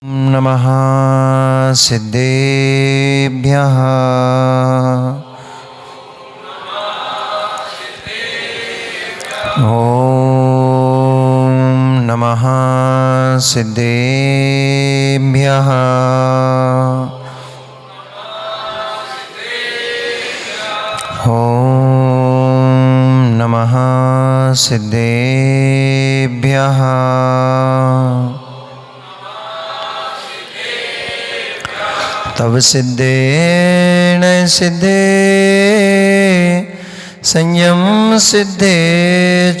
नमः सिद्धेभ्यः। ॐ नमः सिद्धेभ्यः। ॐ नमः सिद्धेभ्यः। तव सिद्धेन सिद्धे संयम सिद्धे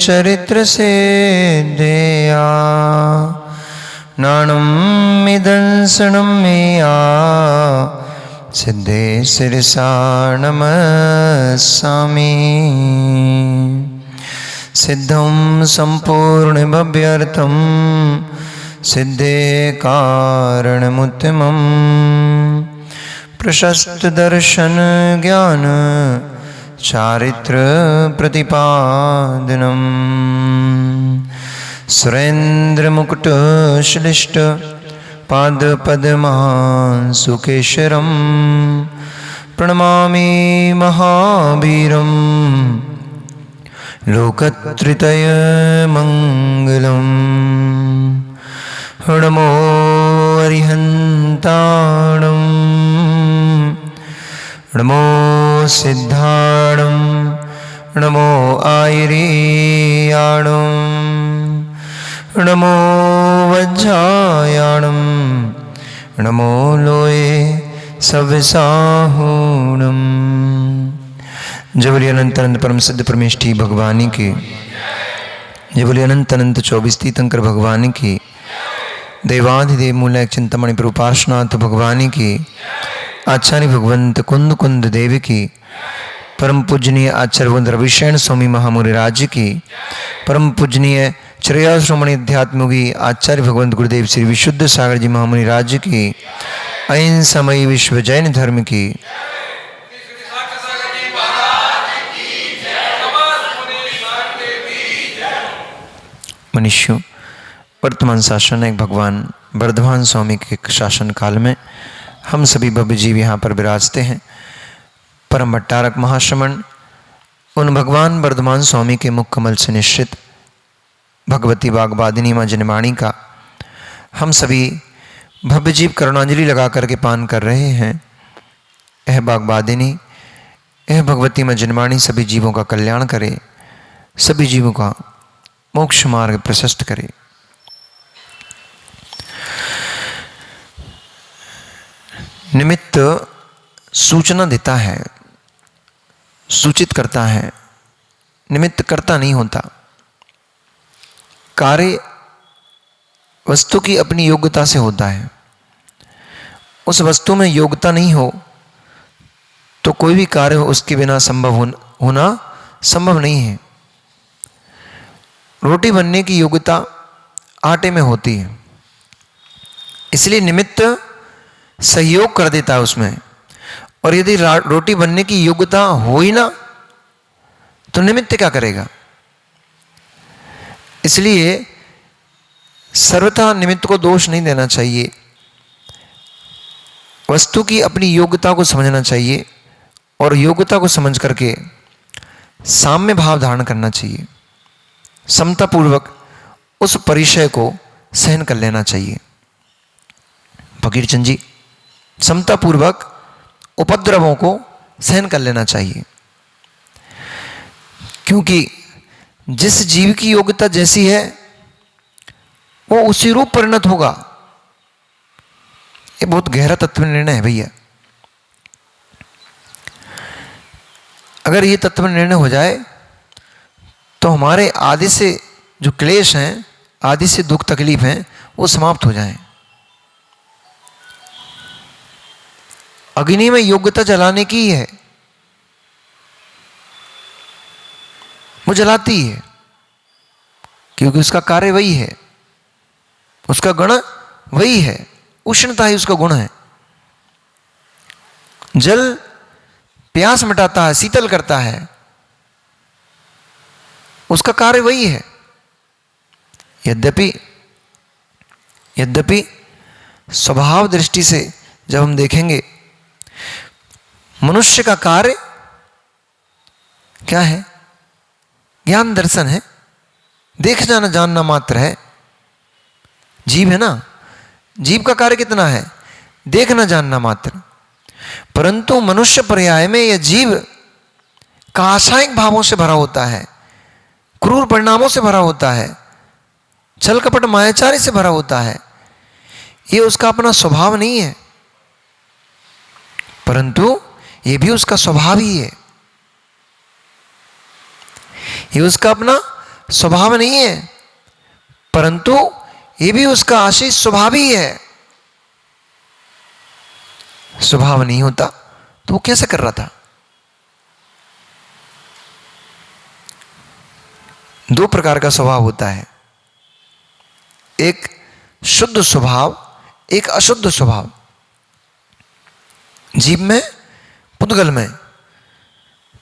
चरित्र सिद्धेया नाणम् इदंसनं मेया सिद्धे शिरसा नमस्सामि। सिद्धं सम्पूर्णभव्यर्थं सिद्धे कारणमुत्तमम् प्रशस्त दर्शन ज्ञान चारित्र प्रतिपादनम् सुरेंद्र मुकुट श्लिष्ट पाद पद्मांशुकेशरं प्रणमामि महावीरं लोकत्रय मंगलम्। नमो अरिहन्ताणं नमो सिद्धाणं नमो आयर्याणं नमो वज्रायाणं नमो लोये सविसाहूणम्। जय बोलिए अनंत अनंत परम सिद्ध परमेष्ठी भगवानी की। जय बोलिए अनंत अनंत 24 तीर्थंकर भगवानी की। देवाधिदेव मूलक चिंतामणि पर उपासनाथ भगवानी की। आचार्य भगवंत कुंद कुंद देव की। परम पूजनीय आचार्य भगवंत रविशरण स्वामी महामुनि राज्य की। परम पूजनीय चरया श्रोमणी अध्यात्मयोगी आचार्य भगवंत गुरुदेव श्री विशुद्ध सागर जी महामुनि राज्य की। अहिंसामयी विश्व जैन धर्म की। मनुष्यों, वर्तमान शासन एक भगवान वर्धमान स्वामी के शासन काल में हम सभी भव्य जीव यहाँ पर विराजते हैं। परम भट्टारक महाश्रमण उन भगवान वर्धमान स्वामी के मुख कमल से निश्चित भगवती वाग्वादिनी माँ जनवाणी का हम सभी भव्य जीव करुणांजलि लगा करके पान कर रहे हैं। यह वाग्वादिनी, यह भगवती माँ जनवाणी सभी जीवों का कल्याण करे, सभी जीवों का मोक्ष मार्ग प्रशस्त करे। निमित्त सूचना देता है, सूचित करता है, निमित्त करता नहीं होता। कार्य वस्तु की अपनी योग्यता से होता है। उस वस्तु में योग्यता नहीं हो तो कोई भी कार्य उसके बिना संभव होना संभव नहीं है। रोटी बनने की योग्यता आटे में होती है, इसलिए निमित्त सहयोग कर देता है उसमें। और यदि रोटी बनने की योग्यता हो ही ना तो निमित्त क्या करेगा। इसलिए सर्वथा निमित्त को दोष नहीं देना चाहिए। वस्तु की अपनी योग्यता को समझना चाहिए और योग्यता को समझ करके साम्य भाव धारण करना चाहिए। समता पूर्वक उस परिचय को सहन कर लेना चाहिए। फकीर चंद जी, समता पूर्वक उपद्रवों को सहन कर लेना चाहिए, क्योंकि जिस जीव की योग्यता जैसी है वो उसी रूप परिणत होगा। ये बहुत गहरा तत्व निर्णय है भैया। अगर ये तत्व निर्णय हो जाए तो हमारे आदि से जो क्लेश हैं, आदि से दुख तकलीफ हैं, वो समाप्त हो जाएं। अग्नि में योग्यता जलाने की है, वो जलाती है क्योंकि उसका कार्य वही है, उसका गुण वही है, उष्णता ही उसका गुण है। जल प्यास मिटाता है, शीतल करता है, उसका कार्य वही है। यद्यपि स्वभाव दृष्टि से जब हम देखेंगे, मनुष्य का कार्य क्या है? ज्ञान दर्शन है, देख जाना जानना मात्र है। जीव है ना, जीव का कार्य कितना है? देखना जानना मात्र। परंतु मनुष्य पर्याय में यह जीव काशायिक भावों से भरा होता है, क्रूर परिणामों से भरा होता है, छल कपट मायाचारी से भरा होता है। ये उसका अपना स्वभाव नहीं है, परंतु ये भी उसका स्वभाव ही है। ये उसका अपना स्वभाव नहीं है, परंतु ये भी उसका आशीष स्वभाव ही है। स्वभाव नहीं होता तो वो कैसे कर रहा था? दो प्रकार का स्वभाव होता है, एक शुद्ध स्वभाव, एक अशुद्ध स्वभाव। जीव में, पुद्गल में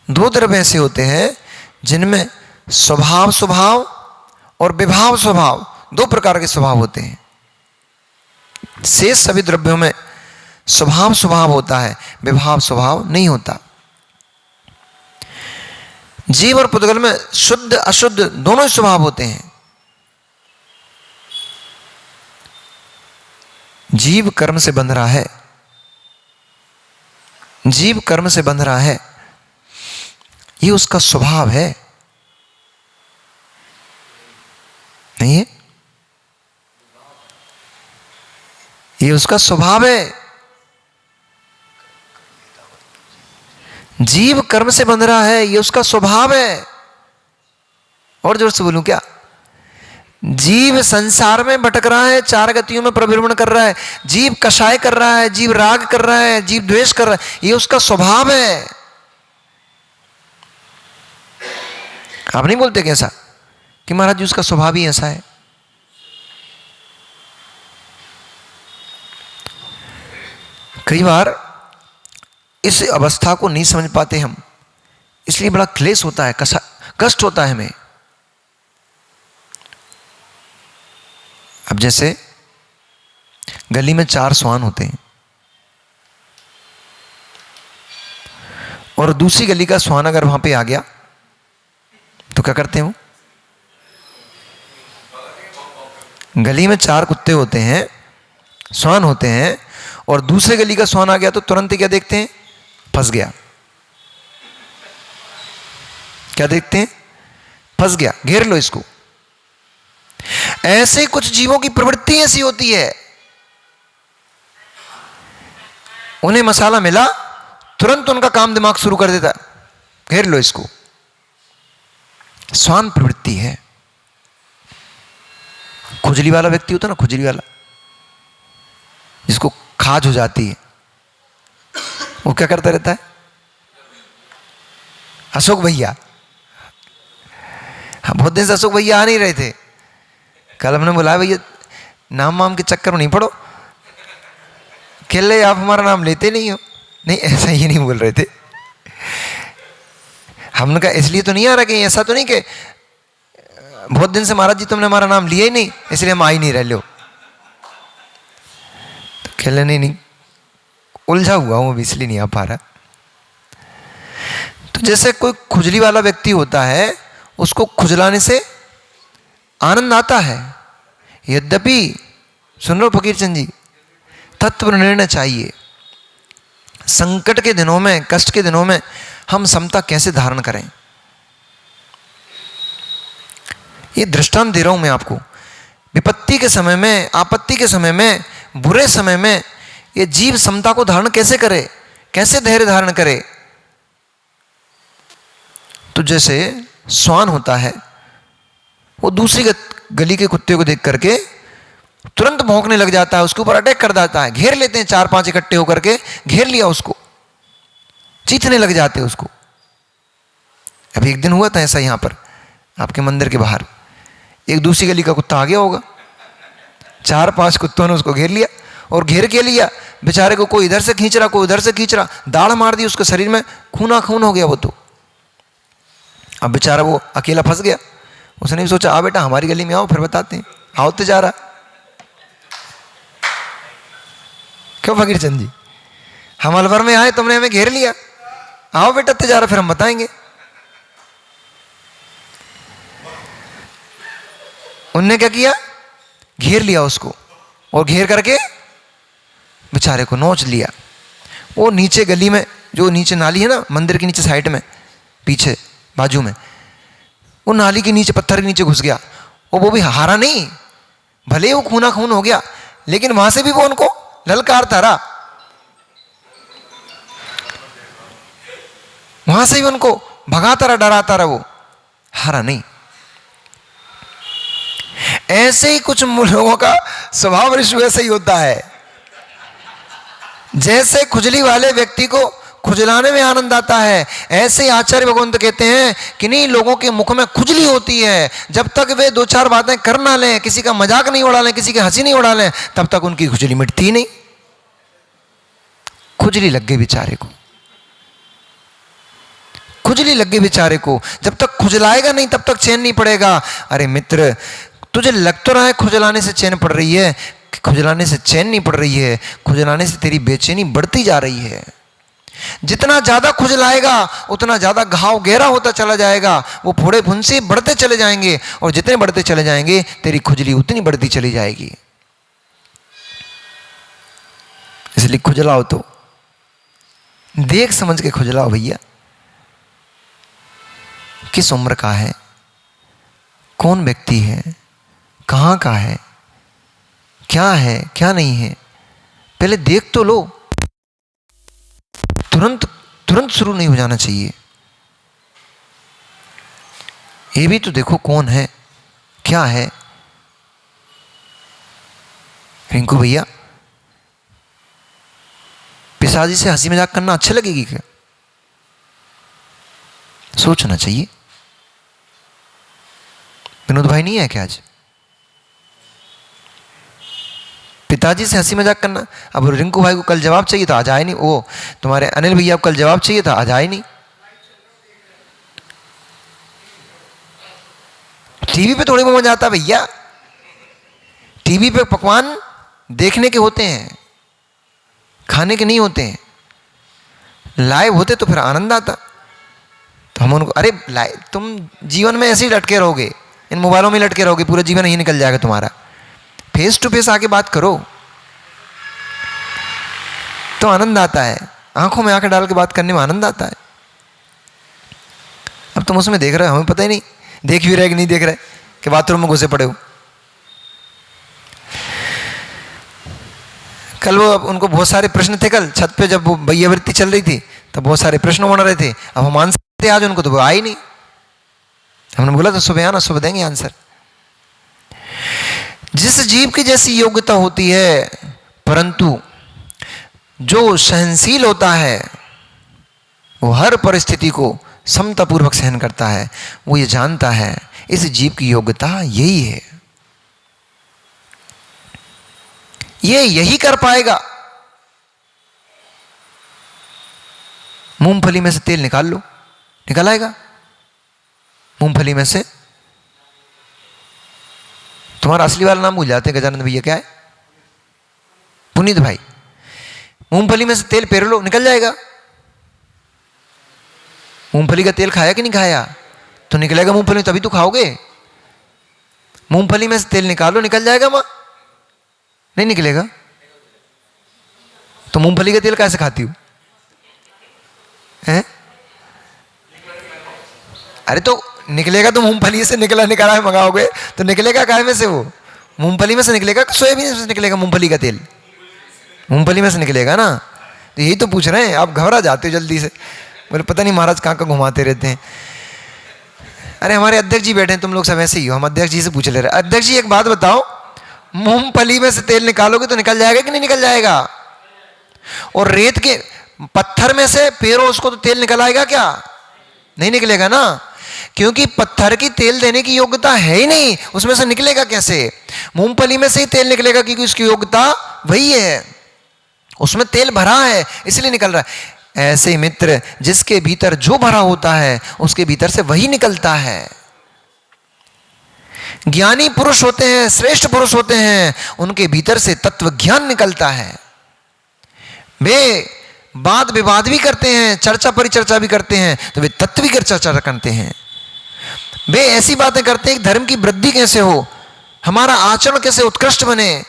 दो द्रव्य ऐसे होते हैं जिनमें स्वभाव स्वभाव और विभाव स्वभाव, दो प्रकार के स्वभाव होते हैं। शेष सभी द्रव्यों में स्वभाव स्वभाव होता है, विभाव स्वभाव नहीं होता। जीव और पुद्गल में शुद्ध अशुद्ध दोनों ही स्वभाव होते हैं। जीव कर्म से बंध रहा है, जीव कर्म से बंध रहा है, ये उसका स्वभाव है, नहीं है? ये उसका स्वभाव है। जीव कर्म से बंध रहा है, ये उसका स्वभाव है। और जोर से बोलूं क्या? जीव संसार में भटक रहा है, चार गतियों में प्रभ्रमण कर रहा है, जीव कषाय कर रहा है, जीव राग कर रहा है, जीव द्वेष कर रहा है, ये उसका स्वभाव है। आप नहीं बोलते कैसा कि महाराज जी उसका स्वभाव ही ऐसा है? कई बार इस अवस्था को नहीं समझ पाते हम, इसलिए बड़ा क्लेश होता है, कष्ट होता है हमें। अब जैसे गली में चार श्वान होते हैं और दूसरी गली का श्वान अगर वहां पे आ गया तो क्या करते हैं वो? गली में चार कुत्ते होते हैं, श्वान होते हैं, और दूसरे गली का श्वान आ गया तो तुरंत ही क्या देखते हैं? फंस गया। क्या देखते हैं? फंस गया, घेर लो इसको। ऐसे कुछ जीवों की प्रवृत्ति ऐसी होती है, उन्हें मसाला मिला, तुरंत उनका काम दिमाग शुरू कर देता, घेर लो इसको। श्वान प्रवृत्ति है। खुजली वाला व्यक्ति होता है ना, खुजली वाला, जिसको खाज हो जाती है, वो क्या करता रहता है? अशोक भैया, बहुत दिन से अशोक भैया आ नहीं रहे थे, कल हमने बुलाया, भैया नाम वाम के चक्कर में नहीं पड़ो, खेल रहे आप हमारा नाम लेते नहीं हो। नहीं, ऐसा ही नहीं बोल रहे थे। हमने कहा इसलिए तो नहीं आ रहा, कहीं ऐसा तो नहीं कि बहुत दिन से महाराज जी तुमने हमारा नाम लिया ही नहीं इसलिए हम आ ही नहीं रहे लो। तो खेले नहीं, उलझा हुआ हूं, इसलिए नहीं आ पा रहा। तो जैसे कोई खुजली वाला व्यक्ति होता है, उसको खुजलाने से आनंद आता है, यद्यपि सुन लो फकीर चंद जी, तत्व निर्णय चाहिए। संकट के दिनों में, कष्ट के दिनों में हम समता कैसे धारण करें, ये दृष्टांत दे रहा हूं मैं आपको। विपत्ति के समय में, आपत्ति के समय में, बुरे समय में ये जीव समता को धारण कैसे करे, कैसे धैर्य धारण करे। तो जैसे श्वान होता है, वो दूसरी गली के कुत्ते को देख करके तुरंत भौंकने लग जाता है, उसके ऊपर अटैक कर जाता है, घेर लेते हैं, चार पांच इकट्ठे होकर के घेर लिया उसको, चीथने लग जाते हैं उसको। अभी एक दिन हुआ था ऐसा, यहां पर आपके मंदिर के बाहर एक दूसरी गली का कुत्ता आ गया होगा, चार पांच कुत्तों ने उसको घेर लिया, और घेर के लिया बेचारे को, कोई इधर से खींच रहा, कोई उधर से खींच रहा, दाढ़ मार दी उसके शरीर में, खूना खून हो गया वो तो। अब बेचारा वो अकेला फंस गया, उसने भी सोचा आ बेटा हमारी गली में आओ फिर बताते हैं, आओ तो जा रहा। क्यों फकीर चंद जी, हम अलवर में आए, तुमने हमें घेर लिया, आओ बेटा तिजारा फिर हम बताएंगे। उनने क्या किया, घेर लिया उसको, और घेर करके बेचारे को नोच लिया। वो नीचे गली में, जो नीचे नाली है ना मंदिर के नीचे साइड में, पीछे बाजू में, वो नाली के नीचे पत्थर के नीचे घुस गया। वो भी हारा नहीं, भले वो खूना खून हो गया, लेकिन वहां से भी वो उनको ललकारता रहा, वहां से भी उनको भगाता रहा, डराता रहा, वो हारा नहीं। ऐसे ही कुछ लोगों का स्वभाव ऋषि ऐसे ही होता है। जैसे खुजली वाले व्यक्ति को खुजलाने में आनंद आता है, ऐसे ही आचार्य भगवंत कहते हैं कि नहीं, लोगों के मुख में खुजली होती है, जब तक वे दो चार बातें कर ना लें, किसी का मजाक नहीं उड़ा लें, किसी की हंसी नहीं उड़ा लें, तब तक उनकी खुजली मिटती नहीं। खुजली लग गई बेचारे को, खुजली लग गई बेचारे को, जब तक खुजलाएगा नहीं तब तक चैन नहीं पड़ेगा। अरे मित्र, तुझे लग तो रहा है खुजलाने से चैन पड़ रही है, खुजलाने से चैन नहीं पड़ रही है, खुजलाने से तेरी बेचैनी बढ़ती जा रही है। जितना ज्यादा खुजलाएगा उतना ज्यादा घाव गहरा होता चला जाएगा, वो फोड़े फुंसी बढ़ते चले जाएंगे, और जितने बढ़ते चले जाएंगे तेरी खुजली उतनी बढ़ती चली जाएगी। इसलिए खुजलाओ तो देख समझ के खुजलाओ भैया। किस उम्र का है, कौन व्यक्ति है, कहां का है, क्या है क्या नहीं है, पहले देख तो लो। तुरंत शुरू नहीं हो जाना चाहिए। ये भी तो देखो कौन है, क्या है। रिंकू भैया, पिशाजी से हंसी मजाक करना अच्छा लगेगी क्या? सोचना चाहिए। विनोद भाई नहीं है क्या आज? पिताजी से हंसी मजाक करना। अब रिंकू भाई को कल जवाब चाहिए था, आज आए नहीं। वो तुम्हारे अनिल भैया को कल जवाब चाहिए था, आज आए नहीं। टीवी पे थोड़ी मजा आता भैया, टीवी पे पकवान देखने के होते हैं, खाने के नहीं होते हैं। लाइव होते तो फिर आनंद आता। तो हम उनको, अरे लाइव तुम जीवन में ऐसे ही लटके रहोगे, इन मोबाइलों में लटके रहोगे, पूरा जीवन यही निकल जाएगा तुम्हारा। फेस टू फेस आके बात करो तो आनंद आता है, आंखों में आंखें डाल के बात करने में आनंद आता है। अब तुम उसमें देख रहे हो, हमें पता ही नहीं देख भी रहे कि नहीं देख रहे, कि बाथरूम में घुसे पड़े हो। कल वो उनको बहुत सारे प्रश्न थे, कल छत पे जब वो वैयावृत्ति चल रही थी तब बहुत सारे प्रश्न बन रहे थे। अब हम आंसर थे आज उनको, तो वो आए नहीं। हमने बोला तो सुबह आना, सुबह देंगे आंसर। जिस जीव की जैसी योग्यता होती है, परंतु जो सहनशील होता है वो हर परिस्थिति को समतापूर्वक सहन करता है। वो ये जानता है इस जीव की योग्यता यही है, ये यही कर पाएगा। मूंगफली में से तेल निकाल लो, निकल आएगा। मूंगफली में से, तुम्हारा असली वाला नाम भूल जाते हैं गजानंद भैया, क्या है? पुनीत भाई। मूंगफली में से तेल पेर लो, निकल जाएगा। मूंगफली का तेल खाया कि नहीं खाया? तो निकलेगा मूंगफली, तभी तो खाओगे। मूंगफली में से तेल निकालो, निकल जाएगा मां? नहीं निकलेगा। तो मूंगफली का तेल कैसे खाती हो? हैं? अरे तो निकलेगा तो मूंगफली से निकला निकाला मंगाओगे तो निकलेगा काय में से? वो मूंगफली में से निकलेगा, सोयाबीन से निकलेगा मूंगफली का तेल? मूंगफली में से निकलेगा ना। तो यही तो पूछ रहे हैं, आप घबरा जाते हो जल्दी से, बोले पता नहीं महाराज कहाँ कहाँ घुमाते रहते हैं। अरे हमारे अध्यक्ष जी बैठे हैं, तुम लोग सब ऐसे ही हो। हम अध्यक्ष जी से पूछ ले रहे, अध्यक्ष जी एक बात बताओ, मूंगफली में से तेल निकालोगे तो निकल जाएगा कि नहीं निकल जाएगा? और रेत के पत्थर में से पेरो उसको तो तेल निकल आएगा क्या? नहीं निकलेगा ना, क्योंकि पत्थर की तेल देने की योग्यता है ही नहीं, उसमें से निकलेगा कैसे? मूंगफली में से ही तेल निकलेगा क्योंकि उसकी योग्यता वही है, उसमें तेल भरा है इसलिए निकल रहा है। ऐसे ही मित्र, जिसके भीतर जो भरा होता है उसके भीतर से वही निकलता है। ज्ञानी पुरुष होते हैं, श्रेष्ठ पुरुष होते हैं, उनके भीतर से तत्व ज्ञान निकलता है। वे वाद विवाद भी करते हैं, चर्चा परिचर्चा भी करते हैं, तो वे तत्व की चर्चा करते हैं। वे ऐसी बातें करते हैं कि धर्म की वृद्धि कैसे हो, हमारा आचरण कैसे उत्कृष्ट बने।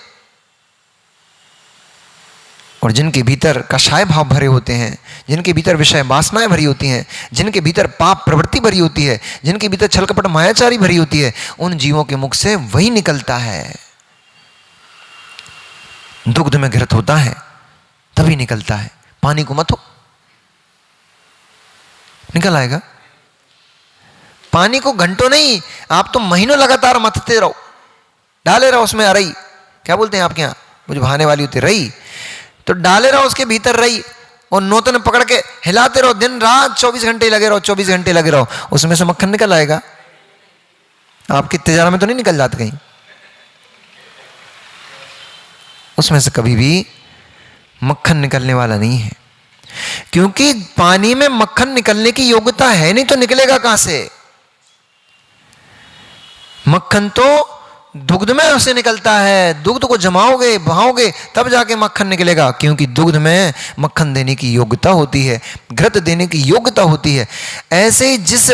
और जिनके भीतर कषाय भाव भरे होते हैं, जिनके भीतर विषय वासनाएं भरी होती हैं, जिनके भीतर पाप प्रवृत्ति भरी होती है, जिनके भीतर छल कपट मायाचारी भरी होती है, उन जीवों के मुख से वही निकलता है। दुग्ध में घृत होता है तभी निकलता है। पानी को मत हो, निकल आएगा। पानी को घंटों नहीं, आप तो महीनों लगातार मथते रहो, डाले रहो उसमें अरई, क्या बोलते हैं आपके यहाँ, मुझे बहाने वाली होती रई, तो डाले रहो उसके भीतर रई, और नोतन पकड़ के हिलाते रहो, दिन रात 24 घंटे लगे रहो, 24 घंटे लगे रहो, उसमें से मक्खन निकल आएगा। आपकी तिजारा में तो नहीं निकल जाता कहीं, उसमें से कभी भी मक्खन निकलने वाला नहीं है, क्योंकि पानी में मक्खन निकलने की योग्यता है नहीं, तो निकलेगा कहां से। मक्खन तो दुग्ध में उसे निकलता है, दुग्ध को जमाओगे बहाओगे तब जाके मक्खन निकलेगा, क्योंकि दुग्ध में मक्खन देने की योग्यता होती है, घृत देने की योग्यता होती है। ऐसे ही जिस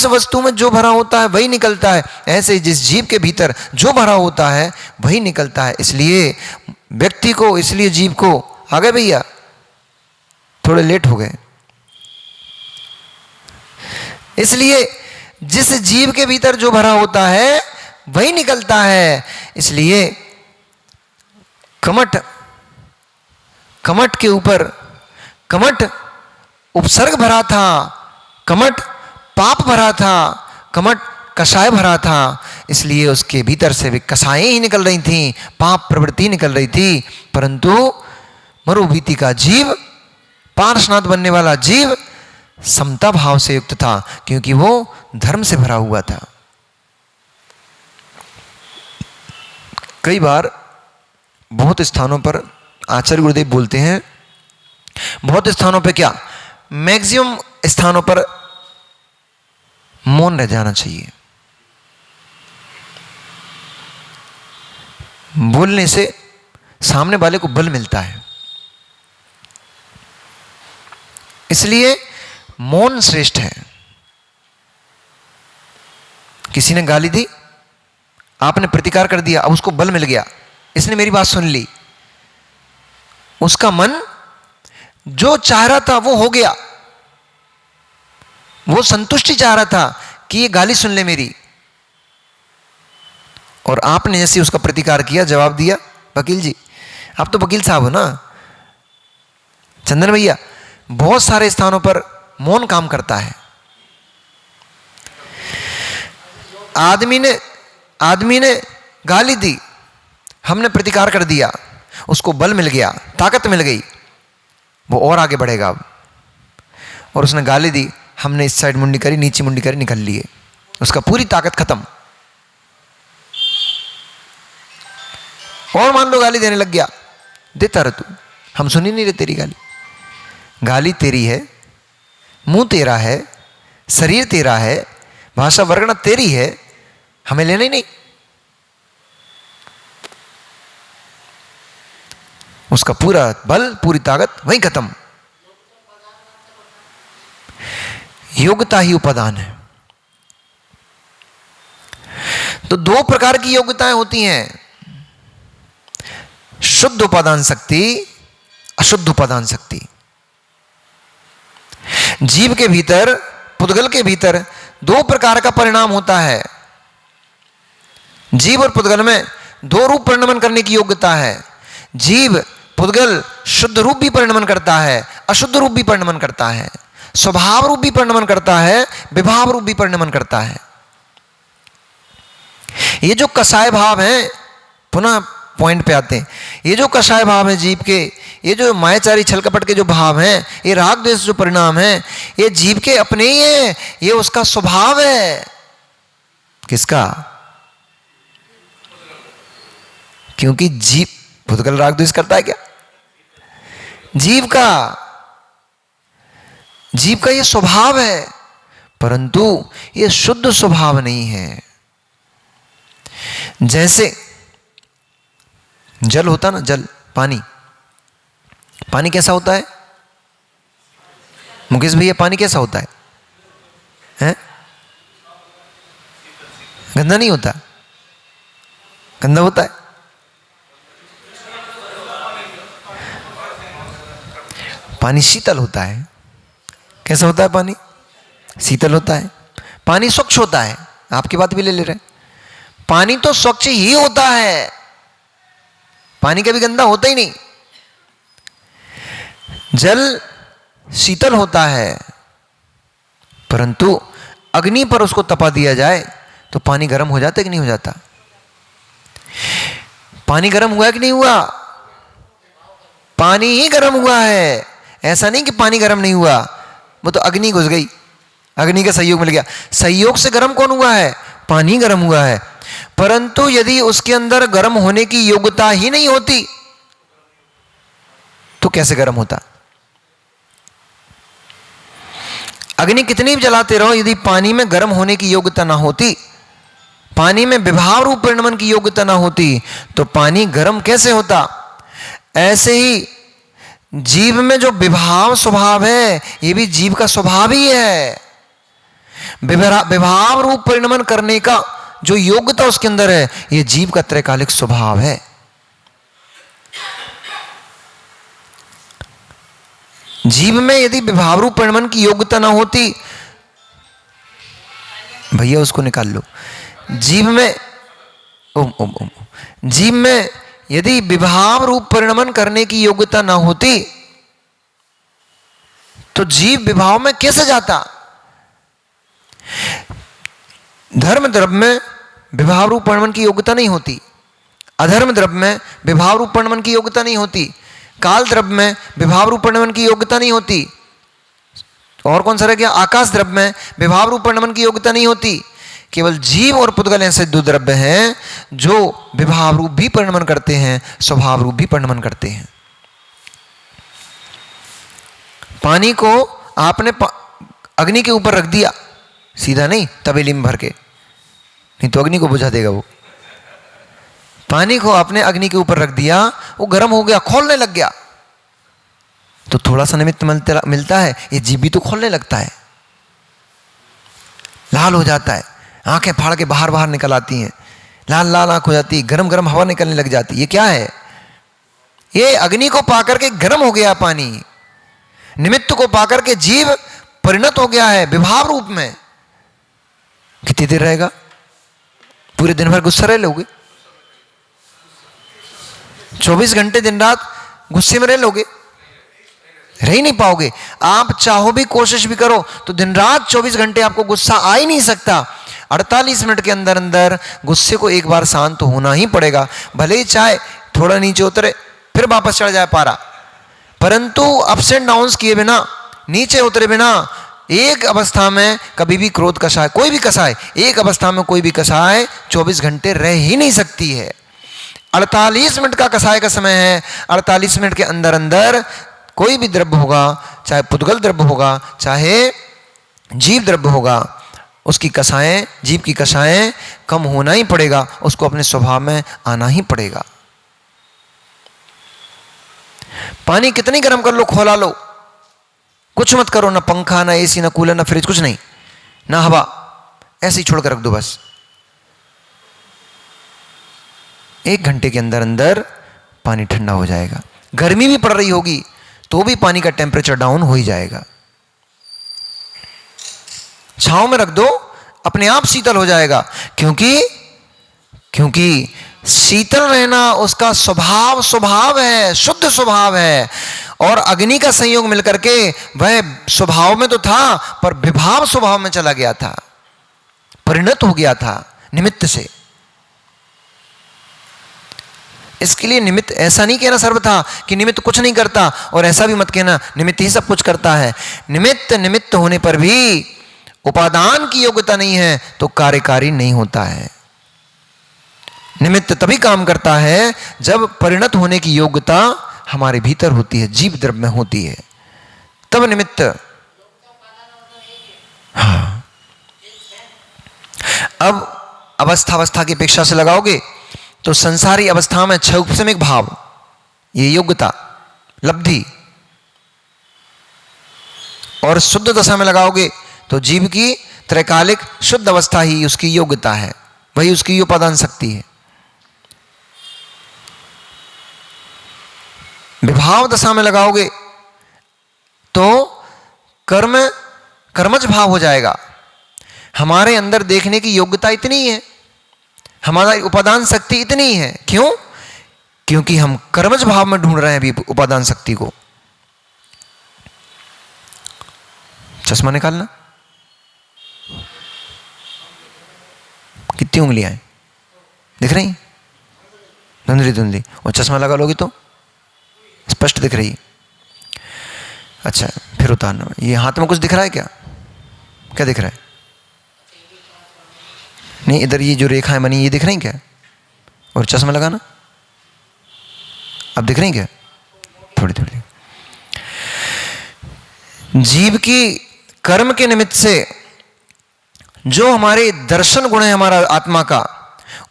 वस्तु में जो भरा होता है वही निकलता है, ऐसे ही जिस जीव के भीतर जो भरा होता है वही निकलता है। इसलिए व्यक्ति को, इसलिए जीव को, आ गए भैया, थोड़े लेट हो गए, इसलिए जिस जीव के भीतर जो भरा होता है वही निकलता है। इसलिए कमट के ऊपर कमट उपसर्ग भरा था, कमट पाप भरा था, कमट कषाय भरा था, इसलिए उसके भीतर से भी कषायें ही निकल रही थी, पाप प्रवृत्ति निकल रही थी। परंतु मरुभीति का जीव, पार्श्वनाथ बनने वाला जीव समता भाव से युक्त था, क्योंकि वो धर्म से भरा हुआ था। कई बार बहुत स्थानों पर आचार्य गुरुदेव बोलते हैं, बहुत स्थानों पर क्या, मैक्सिमम स्थानों पर मौन रह जाना चाहिए। बोलने से सामने वाले को बल मिलता है, इसलिए मौन श्रेष्ठ है। किसी ने गाली दी, आपने प्रतिकार कर दिया, अब उसको बल मिल गया, इसने मेरी बात सुन ली, उसका मन जो चाह रहा था वो हो गया, वो संतुष्टि चाह रहा था कि ये गाली सुन ले मेरी, और आपने जैसे उसका प्रतिकार किया, जवाब दिया, वकील जी, आप तो वकील साहब हो ना चंदन भैया, बहुत सारे स्थानों पर मौन काम करता है। आदमी ने गाली दी, हमने प्रतिकार कर दिया, उसको बल मिल गया, ताकत मिल गई, वो और आगे बढ़ेगा अब। और उसने गाली दी, हमने इस साइड मुंडी करी, नीचे मुंडी करी, निकल लिए, उसका पूरी ताकत खत्म। और मान लो गाली देने लग गया, देता रह तू, हम सुन ही नहीं रहे तेरी गाली, गाली तेरी है, मुंह तेरा है, शरीर तेरा है, भाषा वर्णना तेरी है, हमें लेना ही नहीं। उसका पूरा बल, पूरी ताकत वहीं खत्म। योग्यता ही उपादान है। तो दो प्रकार की योग्यताएं होती हैं, शुद्ध उपादान शक्ति, अशुद्ध उपादान शक्ति। जीव के भीतर, पुद्गल के भीतर दो प्रकार का परिणाम होता है। जीव और पुद्गल में दो रूप परिणमन करने की योग्यता है। जीव पुद्गल शुद्ध रूप भी परिणमन करता है, अशुद्ध रूप भी परिणमन करता है, स्वभाव रूप भी परिणमन करता है, विभाव रूप भी परिणमन करता है। ये जो कषाय भाव है, पुनः पॉइंट पे आते हैं, ये जो कषाय भाव है जीव के, ये जो मायाचारी छल कपट के जो भाव हैं, ये राग द्वेष जो परिणाम है, ये जीव के अपने ही है, ये उसका स्वभाव है। किसका? क्योंकि जीव पुद्गल राग द्वेष करता है क्या? जीव का ये स्वभाव है, परंतु ये शुद्ध स्वभाव नहीं है। जैसे जल होता ना, जल, पानी, पानी कैसा होता है मुकेश भैया? पानी कैसा होता है? हैं? गंदा नहीं होता? गंदा होता है? पानी शीतल होता है। कैसा होता है पानी? शीतल होता है। पानी स्वच्छ होता है। आपकी बात भी ले रहे हैं। पानी तो स्वच्छ ही होता है, पानी कभी गंदा होता ही नहीं। जल शीतल होता है, परंतु अग्नि पर उसको तपा दिया जाए तो पानी गर्म हो जाता है कि नहीं हो जाता? पानी गर्म हुआ कि नहीं हुआ? पानी ही गर्म हुआ है। ऐसा नहीं कि पानी गर्म नहीं हुआ, वो तो अग्नि घुस गई, अग्नि का सहयोग मिल गया। सहयोग से गर्म कौन हुआ है? पानी गर्म हुआ है। परंतु यदि उसके अंदर गर्म होने की योग्यता ही नहीं होती तो कैसे गर्म होता? अग्नि कितनी भी जलाते रहो, यदि पानी में गर्म होने की योग्यता ना होती, पानी में विभाव रूप परिणमन की योग्यता ना होती, तो पानी गर्म कैसे होता? ऐसे ही जीव में जो विभाव स्वभाव है, ये भी जीव का स्वभाव ही है। विभाव रूप परिणमन करने का जो योग्यता उसके अंदर है, ये जीव का त्रैकालिक स्वभाव है। जीव में यदि विभाव रूप परिणमन की योग्यता ना होती, भैया उसको निकाल लो। जीव में जीव में यदि विभाव रूप परिणमन करने की योग्यता ना होती तो जीव विभाव में कैसे जाता? धर्म द्रव्य में विभाव रूप परिणमन की योग्यता नहीं होती, अधर्म द्रव्य में विभाव रूप परिणमन की योग्यता नहीं होती, काल द्रव्य में विभाव रूप परिणमन की योग्यता नहीं होती, और कौन सा रह गया? आकाश द्रव्य में विभाव रूप परिणमन की योग्यता नहीं होती। केवल जीव और पुद्गल ऐसे दो द्रव्य हैं जो विभाव रूप भी परिणमन करते हैं, स्वभाव रूप भी परिणमन करते हैं। पानी को आपने अग्नि के ऊपर रख दिया, सीधा नहीं, तपेली में भर के, नहीं तो अग्नि को बुझा देगा वो। पानी को आपने अग्नि के ऊपर रख दिया, वो गर्म हो गया, खोलने लग गया, तो थोड़ा सा निमित्त मिलता है, ये जीभ भी तो खोलने लगता है, लाल हो जाता है, आंखें फाड़ के बाहर बाहर निकल आती हैं, लाल लाल आंख हो जाती है, गरम गरम हवा निकलने लग जाती है। ये क्या है? ये अग्नि को पाकर के गर्म हो गया पानी, निमित्त को पाकर के जीव परिणत हो गया है विभाव रूप में। कितनी देर रहेगा? पूरे दिन भर गुस्सा रह लोगे? 24 घंटे दिन रात गुस्से में रह लोगे? रह ही नहीं पाओगे। आप चाहो भी, कोशिश भी करो तो दिन रात 24 घंटे आपको गुस्सा आ ही नहीं सकता। 48 मिनट के अंदर अंदर गुस्से को एक बार शांत तो होना ही पड़ेगा, भले ही चाहे थोड़ा नीचे उतरे फिर वापस चढ़ जाए पारा, परंतु अप्स एंड डाउन्स किए बिना, नीचे उतरे बिना, एक अवस्था में कभी भी क्रोध कषाय, कोई भी कषाय, एक अवस्था में कोई भी कषाय 24 घंटे रह ही नहीं सकती है। 48 मिनट का कषाय का समय है। 48 मिनट के अंदर अंदर कोई भी द्रव्य होगा, चाहे पुद्गल द्रव्य होगा, चाहे जीव द्रव्य होगा, उसकी कषायें, जीव की कषायें कम होना ही पड़ेगा, उसको अपने स्वभाव में आना ही पड़ेगा। पानी कितनी गर्म कर लो, खोला लो, कुछ मत करो, ना पंखा, ना एसी, ना कूलर, ना फ्रिज, कुछ नहीं, ना हवा, ऐसे ही छोड़ कर रख दो बस। 1 घंटे के अंदर अंदर पानी ठंडा हो जाएगा। गर्मी भी पड़ रही होगी तो भी पानी का टेम्परेचर डाउन हो ही जाएगा। छांव में रख दो, अपने आप शीतल हो जाएगा, क्योंकि शीतल रहना उसका स्वभाव है, शुद्ध स्वभाव है। और अग्नि का संयोग मिलकर के वह स्वभाव में तो था, पर विभाव स्वभाव में चला गया था, परिणत हो गया था निमित्त से। इसके लिए निमित्त ऐसा नहीं कहना सर्वथा कि निमित्त कुछ नहीं करता, और ऐसा भी मत कहना निमित्त ही सब कुछ करता है। निमित्त होने पर भी उपादान की योग्यता नहीं है तो कार्यकारी नहीं होता है। निमित्त तभी काम करता है जब परिणत होने की योग्यता हमारे भीतर होती है, जीव द्रव्य में होती है, तब निमित्त। हाँ, अब अवस्था की अपेक्षा से लगाओगे तो संसारी अवस्था में 6 उपशमिक भाव, ये योग्यता, लब्धि, और शुद्ध दशा में लगाओगे तो जीव की त्रैकालिक शुद्ध अवस्था ही उसकी योग्यता है, वही उसकी उपादान शक्ति है। विभाव दशा में लगाओगे तो कर्मज भाव हो जाएगा। हमारे अंदर देखने की योग्यता इतनी है, हमारा उपादान शक्ति इतनी है। क्यों? क्योंकि हम कर्मज भाव में ढूंढ रहे हैं अभी उपादान शक्ति को। चश्मा निकालना, कितनी उंगलियां हैं दिख रही? धुंधली धुंधली। और चश्मा लगा लोगी तो स्पष्ट दिख रही। अच्छा, फिर उतारना। ये हाथ में कुछ दिख रहा है क्या? क्या दिख रहा है? नहीं, इधर ये जो रेखाएं बनी ये दिख रही क्या? और चश्मा लगाना, अब दिख रही क्या? थोड़ी थोड़ी। जीव की कर्म के निमित्त से जो हमारे दर्शन गुण है हमारा आत्मा का,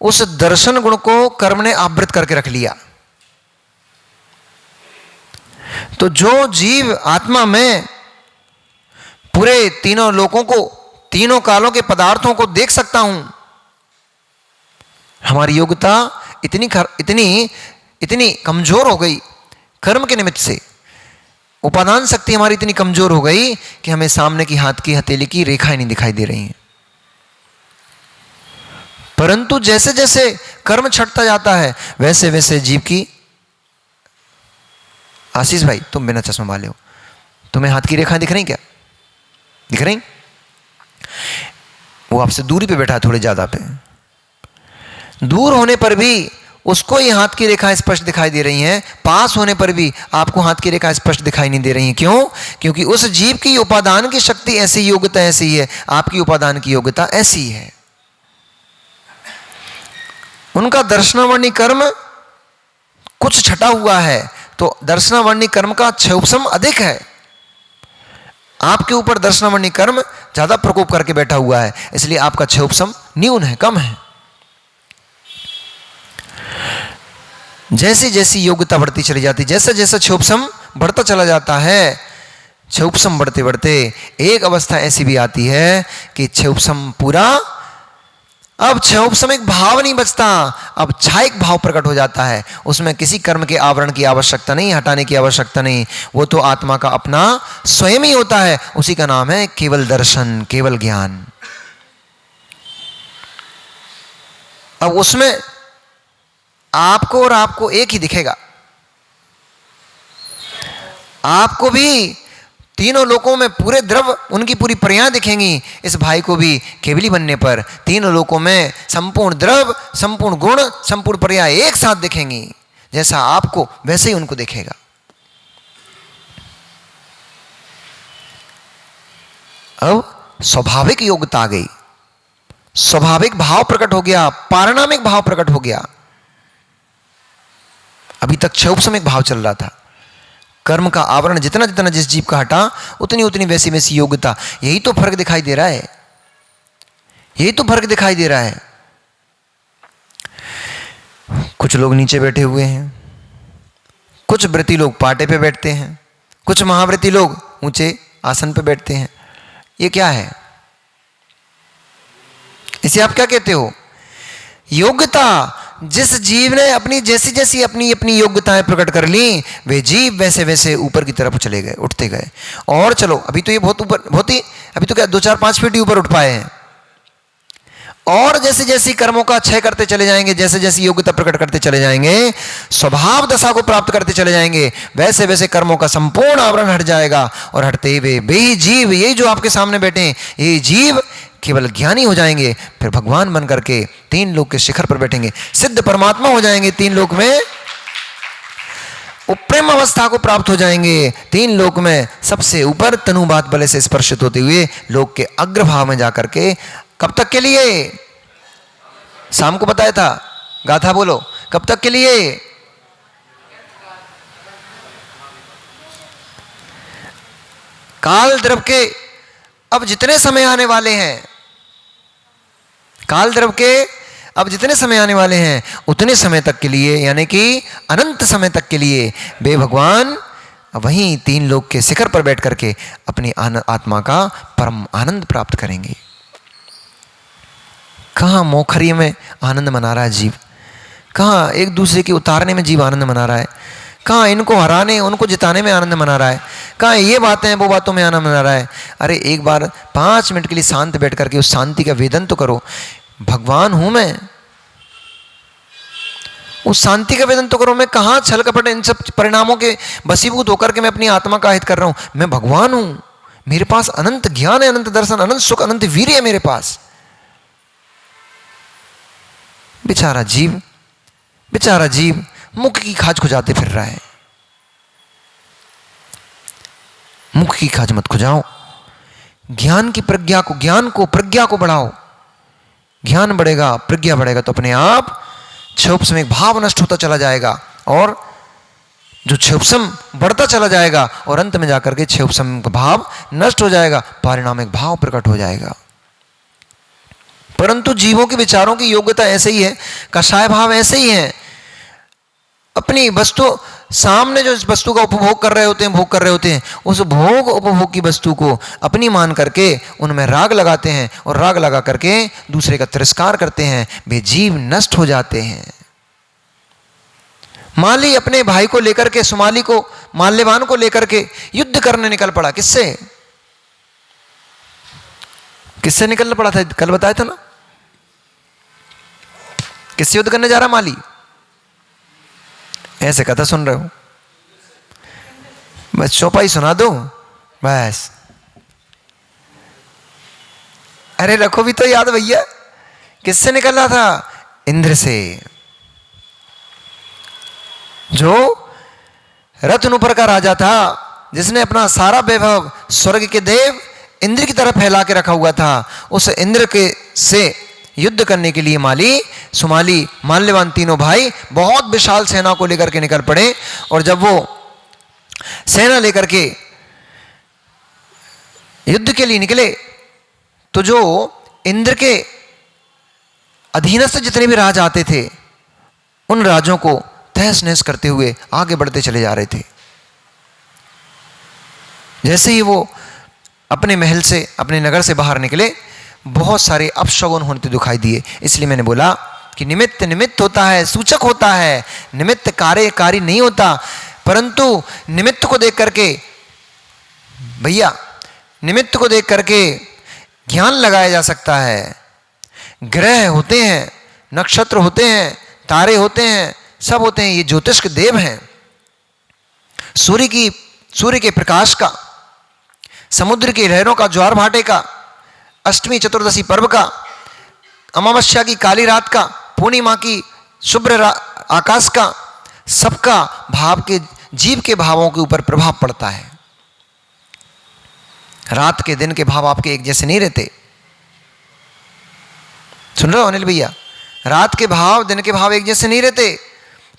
उस दर्शन गुण को कर्म ने आवृत करके रख लिया। तो जो जीव आत्मा में पूरे तीनों लोकों को, तीनों कालों के पदार्थों को देख सकता हूं, हमारी योग्यता इतनी कमजोर हो गई कर्म के निमित्त से। उपादान शक्ति हमारी इतनी कमजोर हो गई कि हमें सामने की हाथ की हथेली की रेखाएं नहीं दिखाई दे रही हैं। परंतु जैसे जैसे कर्म छटता जाता है वैसे वैसे जीव की, आशीष भाई तुम बिना चश्मा वाले हो, तुम्हें हाथ की रेखाएं दिख रही क्या? दिख रही? वो आपसे दूरी पे बैठा है, थोड़े ज्यादा पे। दूर होने पर भी उसको ये हाथ की रेखाएं स्पष्ट दिखाई दे रही हैं, पास होने पर भी आपको हाथ की रेखाएं स्पष्ट दिखाई नहीं दे रही हैं। क्यों? क्योंकि उस जीव की उपादान की शक्ति ऐसी, योग्यता ऐसी है, आपकी उपादान की योग्यता ऐसी है। उनका दर्शनावर्णी कर्म कुछ छटा हुआ है, तो दर्शनावर्णी कर्म का क्षयोपशम अधिक है। आपके ऊपर दर्शनावर्णी कर्म ज्यादा प्रकोप करके बैठा हुआ है, इसलिए आपका क्षयोपशम न्यून है, कम है। जैसी जैसी योग्यता बढ़ती चली जाती, जैसा जैसा क्षयोपशम बढ़ता चला जाता है, क्षयोपशम बढ़ते बढ़ते एक अवस्था ऐसी भी आती है कि क्षयोपशम पूरा, अब क्षयोपशम एक भाव नहीं बचता, अब छायक भाव प्रकट हो जाता है। उसमें किसी कर्म के आवरण की आवश्यकता नहीं, हटाने की आवश्यकता नहीं, वो तो आत्मा का अपना स्वयं ही होता है। उसी का नाम है केवल दर्शन, केवल ज्ञान। अब उसमें आपको और आपको एक ही दिखेगा। आपको भी तीनों लोकों में पूरे द्रव, उनकी पूरी पर्याय दिखेंगी। इस भाई को भी केवली बनने पर तीनों लोकों में संपूर्ण द्रव, संपूर्ण गुण, संपूर्ण पर्याय एक साथ दिखेंगी। जैसा आपको वैसे ही उनको दिखेगा। अब स्वाभाविक योग्यता आ गई, स्वाभाविक भाव प्रकट हो गया, पारिणामिक भाव प्रकट हो गया। अभी तक क्षयोपशमिक भाव चल रहा था। कर्म का आवरण जितना जितना जिस जीव का हटा, उतनी उतनी वैसी वैसी योग्यता। यही तो फर्क दिखाई दे रहा है, यही तो फर्क दिखाई दे रहा है। कुछ लोग नीचे बैठे हुए हैं, कुछ व्रती लोग पाटे पे बैठते हैं, कुछ महाव्रती लोग ऊंचे आसन पे बैठते हैं। ये क्या है? इसे आप क्या कहते हो? योग्यता। जिस जीव ने अपनी जैसी जैसी अपनी अपनी योग्यताएं प्रकट कर ली, वे जीव वैसे वैसे ऊपर की तरफ चले गए, उठते गए। और चलो, अभी तो ये बहुत ऊपर, बहुत ही, अभी तो क्या 2-4-5 फीट ही ऊपर उठ पाए हैं। और जैसे जैसे कर्मों का क्षय करते चले जाएंगे, जैसे जैसे योग्यता प्रकट करते चले जाएंगे, स्वभाव दशा को प्राप्त करते चले जाएंगे, वैसे वैसे कर्मों का संपूर्ण आवरण हट जाएगा। और हटते हुए वे जीव, ये जो आपके सामने बैठे हैं, ये जीव केवल ज्ञानी हो जाएंगे। फिर भगवान बन करके 3 लोक के शिखर पर बैठेंगे, सिद्ध परमात्मा हो जाएंगे। 3 लोक में उप्रेम अवस्था को प्राप्त हो जाएंगे। 3 लोक में सबसे ऊपर तनुबात बले से स्पर्शित होते हुए लोक के अग्रभाव में जाकर के, कब तक के लिए? शाम को बताया था, गाथा बोलो, कब तक के लिए? काल द्रव के अब जितने समय आने वाले हैं, काल द्रव के अब जितने समय आने वाले हैं, उतने समय तक के लिए, यानी कि अनंत समय तक के लिए वे भगवान वहीं 3 लोक के शिखर पर बैठ करके अपनी आत्मा का परम आनंद प्राप्त करेंगे। कहाँ मोखरी में आनंद मना रहा है जीव, कहाँ एक दूसरे के उतारने में जीव आनंद मना रहा है, कहाँ इनको हराने उनको जिताने में आनंद मना रहा है, कहाँ ये बातें हैं वो बातों में आनंद मना रहा है। अरे एक बार 5 मिनट के लिए शांत बैठ करके उस शांति का वेदन तो करो। भगवान हूं मैं, उस शांति का वेदन तो करो। मैं कहाँ छल कपट इन सब परिणामों के वशीभूत होकर के मैं अपनी आत्मा का हित कर रहा हूं। मैं भगवान हूं, मेरे पास अनंत ज्ञान है, अनंत दर्शन, अनंत सुख, अनंत वीर्य है मेरे पास। बेचारा जीव मुख की खाज खुजाते फिर रहा है। मुख की खाज मत खुजाओ, ज्ञान प्रज्ञा को बढ़ाओ। ज्ञान बढ़ेगा, प्रज्ञा बढ़ेगा तो अपने आप क्षोभसम एक भाव नष्ट होता चला जाएगा, और जो क्षोभसम बढ़ता चला जाएगा और अंत में जाकर के क्षोभसम का भाव नष्ट हो जाएगा, परिणाम एक भाव प्रकट हो जाएगा। परंतु जीवों के विचारों की योग्यता ऐसे ही है, कषाय भाव ऐसे ही है। अपनी वस्तु सामने जो इस वस्तु का उपभोग कर रहे होते हैं, उस भोग उपभोग की वस्तु को अपनी मान करके उनमें राग लगाते हैं, और राग लगा करके दूसरे का तिरस्कार करते हैं। वे जीव नष्ट हो जाते हैं। माली अपने भाई को लेकर के, सुमाली को, माल्यवान को लेकर के युद्ध करने निकल पड़ा। किससे निकलना पड़ा था? कल बताया था ना, किससे युद्ध करने जा रहा माली? ऐसे कथा सुन रहे हो, बस चौपाई सुना दो बस। अरे रखो भी तो याद भैया, किससे निकल रहा था? इंद्र से। जो रत्नपुर का राजा था, जिसने अपना सारा वैभव स्वर्ग के देव इंद्र की तरफ फैला के रखा हुआ था, उस इंद्र के से युद्ध करने के लिए माली, सुमाली, माल्यवान तीनों भाई बहुत विशाल सेना को लेकर के निकल पड़े। और जब वो सेना लेकर के युद्ध के लिए निकले, तो जो इंद्र के अधीनस्थ जितने भी राज आते थे, उन राजों को तहस नहस करते हुए आगे बढ़ते चले जा रहे थे। जैसे ही वो अपने महल से, अपने नगर से बाहर निकले, बहुत सारे अपशगुन होते दिखाई दिए। इसलिए मैंने बोला कि निमित्त होता है, सूचक होता है, निमित्त कार्यकारी नहीं होता। परंतु निमित्त को देख करके भैया, निमित्त को देख करके ज्ञान लगाया जा सकता है। ग्रह होते हैं, नक्षत्र होते हैं, तारे होते हैं, सब होते हैं। ये ज्योतिष के देव हैं। सूर्य के प्रकाश का, समुद्र की लहरों का, ज्वार भाटे का, अष्टमी चतुर्दशी पर्व का, अमावस्या की काली रात का, पूर्णिमा की शुभ्र आकाश का, सबका भाव के, जीव के भावों के ऊपर प्रभाव पड़ता है। रात के दिन के भाव आपके एक जैसे नहीं रहते। सुन रहे हो अनिल भैया? रात के भाव, दिन के भाव एक जैसे नहीं रहते।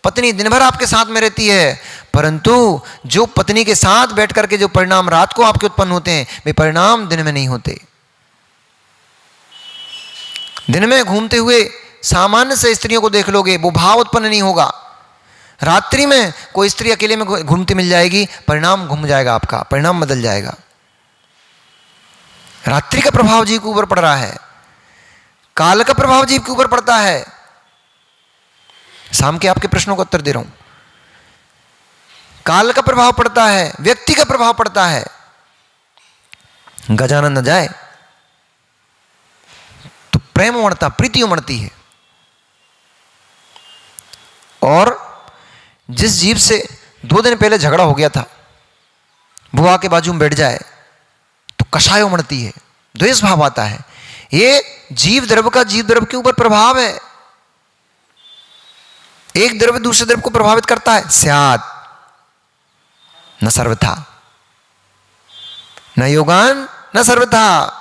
पत्नी दिन भर आपके साथ में रहती है, परंतु जो पत्नी के साथ बैठ करके जो परिणाम रात को आपके उत्पन्न होते हैं, वे परिणाम दिन में नहीं होते। दिन में घूमते हुए सामान्य से स्त्रियों को देख लोगे, वो भाव उत्पन्न नहीं होगा। रात्रि में कोई स्त्री अकेले में घूमती मिल जाएगी, परिणाम घूम जाएगा, आपका परिणाम बदल जाएगा। रात्रि का प्रभाव जीव के ऊपर पड़ रहा है, काल का प्रभाव जीव के ऊपर पड़ता है। शाम के आपके प्रश्नों का उत्तर दे रहा हूं। काल का प्रभाव पड़ता है, व्यक्ति का प्रभाव पड़ता है। गजानन न जाए तो प्रेम उमड़ता, प्रीति उमड़ती है। और जिस जीव से 2 दिन पहले झगड़ा हो गया था, वो आके बाजू में बैठ जाए तो कषाय उमड़ती है, द्वेष भाव आता है। ये जीव द्रव्य का जीव द्रव्य के ऊपर प्रभाव है। एक द्रव्य दूसरे द्रव्य को प्रभावित करता है। स्यात् न सर्वथा, न योगान न सर्वथा।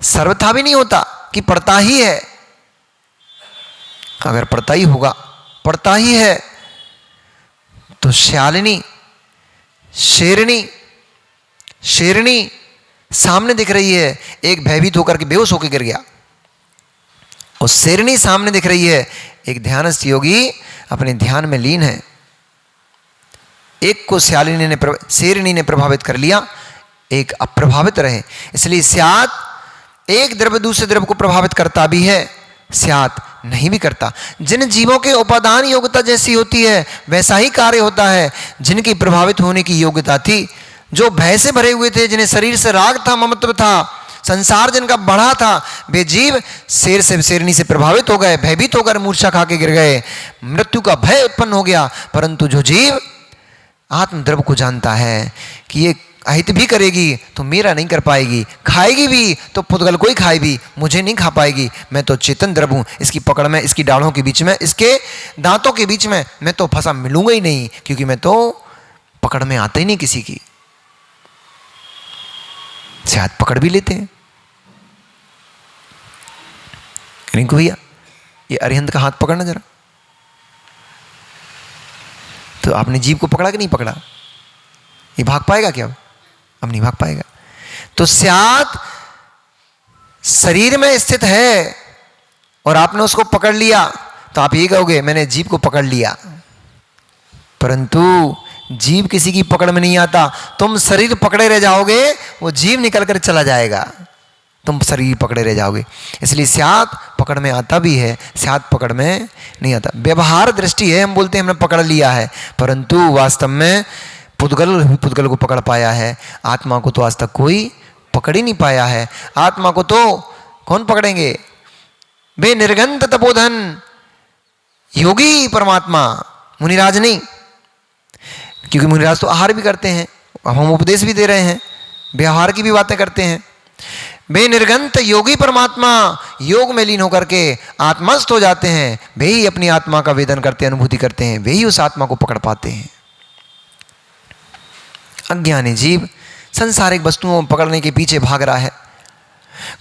सर्वथा भी नहीं होता कि पड़ता ही है। अगर पड़ता ही होगा, पड़ता ही है, तो शालिनी, शेरनी सामने दिख रही है, एक भयभीत होकर के बेहोश होकर गिर गया। और शेरनी सामने दिख रही है, एक ध्यानस्थ योगी अपने ध्यान में लीन है। एक को शेरनी ने प्रभावित कर लिया, एक अप्रभावित रहे। इसलिए स्यात् एक द्रव्य दूसरे द्रव्य को प्रभावित करता भी है, स्यात् नहीं भी करता। जिन जीवों के उपादान योग्यता जैसी होती है वैसा ही कार्य होता है। जिनकी प्रभावित होने की योग्यता थी, जो भय से भरे हुए थे, जिन्हें शरीर से राग था, ममत्व था, संसार जिनका बढ़ा था, वे जीव शेर से शेरनी से प्रभावित हो गए, भयभीत होकर मूर्छा खा के गिर गए, मृत्यु का भय उत्पन्न हो गया। परंतु जो जीव आत्मद्रव्य को जानता है कि ये अहित भी करेगी तो मेरा नहीं कर पाएगी, खाएगी भी तो पुद्गल को ही खाएगी, मुझे नहीं खा पाएगी, मैं तो चेतन द्रव्य हूं, इसकी पकड़ में, इसकी डाढ़ों के बीच में, इसके दांतों के बीच में मैं तो फंसा मिलूंगा ही नहीं, क्योंकि मैं तो पकड़ में आता ही नहीं किसी की। शायद पकड़ भी लेते हैं। रिंकू भैया, ये अरिहंत का हाथ पकड़ना जरा। तो आपने जीव को पकड़ा कि नहीं पकड़ा? ये भाग पाएगा क्या? अब नहीं भाग पाएगा। तो स्यात् शरीर में स्थित है और आपने उसको पकड़ लिया तो आप ये कहोगे मैंने जीव को पकड़ लिया, परंतु जीव किसी की पकड़ में नहीं आता। तुम शरीर पकड़े रह जाओगे, वो जीव निकल कर चला जाएगा, तुम शरीर पकड़े रह जाओगे। इसलिए स्यात् पकड़ में आता भी है, स्यात् पकड़ में नहीं आता। व्यवहार दृष्टि है, हम बोलते हैं हमने पकड़ लिया है, परंतु वास्तव में पुद्गल को पकड़ पाया है, आत्मा को तो आज तक कोई पकड़ ही नहीं पाया है। आत्मा को तो कौन पकड़ेंगे? वे निर्गंत तपोधन योगी परमात्मा, मुनिराज नहीं, क्योंकि मुनिराज तो आहार भी करते हैं, हम उपदेश भी दे रहे हैं, व्यवहार की भी बातें करते हैं। वे निर्गंत योगी परमात्मा योग में लीन होकर के आत्मस्थ हो जाते हैं, वे ही अपनी आत्मा का वेदन करते, अनुभूति करते हैं, वे ही उस आत्मा को पकड़ पाते हैं। अज्ञानी जीव संसारिक वस्तुओं पकड़ने के पीछे भाग रहा है।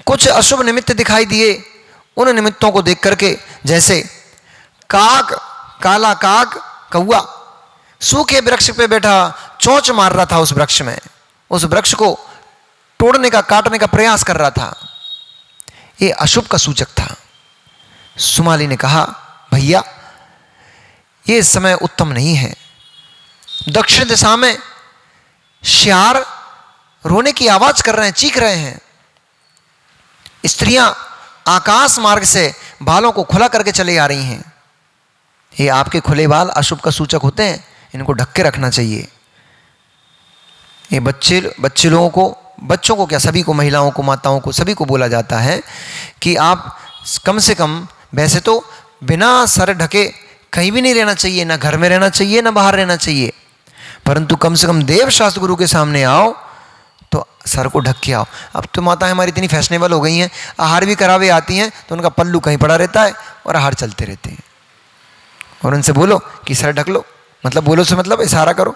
कुछ अशुभ निमित्त दिखाई दिए, उन निमित्तों को देख करके, जैसे काग, काला काग कौआ सूखे वृक्ष पे बैठा चोंच मार रहा था उस वृक्ष में, उस वृक्ष को तोड़ने का, काटने का प्रयास कर रहा था, ये अशुभ का सूचक था। सुमाली ने कहा भैया ये समय उत्तम नहीं है। दक्षिण दिशा में श्यार रोने की आवाज कर रहे हैं, चीख रहे हैं। स्त्रियां आकाश मार्ग से बालों को खुला करके चले आ रही हैं। ये आपके खुले बाल अशुभ का सूचक होते हैं, इनको ढक के रखना चाहिए। ये बच्चे लोगों को, बच्चों को क्या, सभी को, महिलाओं को, माताओं को, सभी को बोला जाता है कि आप कम से कम, वैसे तो बिना सर ढके कहीं भी नहीं रहना चाहिए, ना घर में रहना चाहिए, ना बाहर रहना चाहिए, परंतु कम से कम देव शास्त्र गुरु के सामने आओ तो सर को ढक के आओ। अब तो माताएं हमारी इतनी फैशनेबल हो गई हैं, आहार भी करावे आती हैं तो उनका पल्लू कहीं पड़ा रहता है और आहार चलते रहते हैं, और उनसे बोलो कि सर ढक लो, मतलब बोलो से मतलब इशारा करो।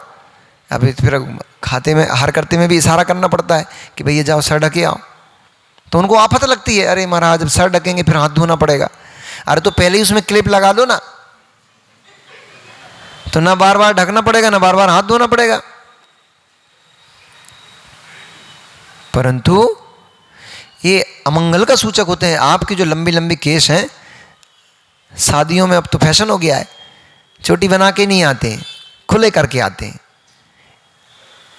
अब फिर खाते में, आहार करते में भी इशारा करना पड़ता है कि भैया जाओ सर ढके आओ, तो उनको आफत लगती है, अरे महाराज जब सर ढकेंगे फिर हाथ धोना पड़ेगा। अरे तो पहले ही उसमें क्लिप लगा दो ना, तो ना बार बार ढकना पड़ेगा, ना बार बार हाथ धोना पड़ेगा। परंतु ये अमंगल का सूचक होते हैं। आपकी जो लंबी लंबी केस हैं, शादियों में अब तो फैशन हो गया है, चोटी बना के नहीं आते, खुले करके आते हैं।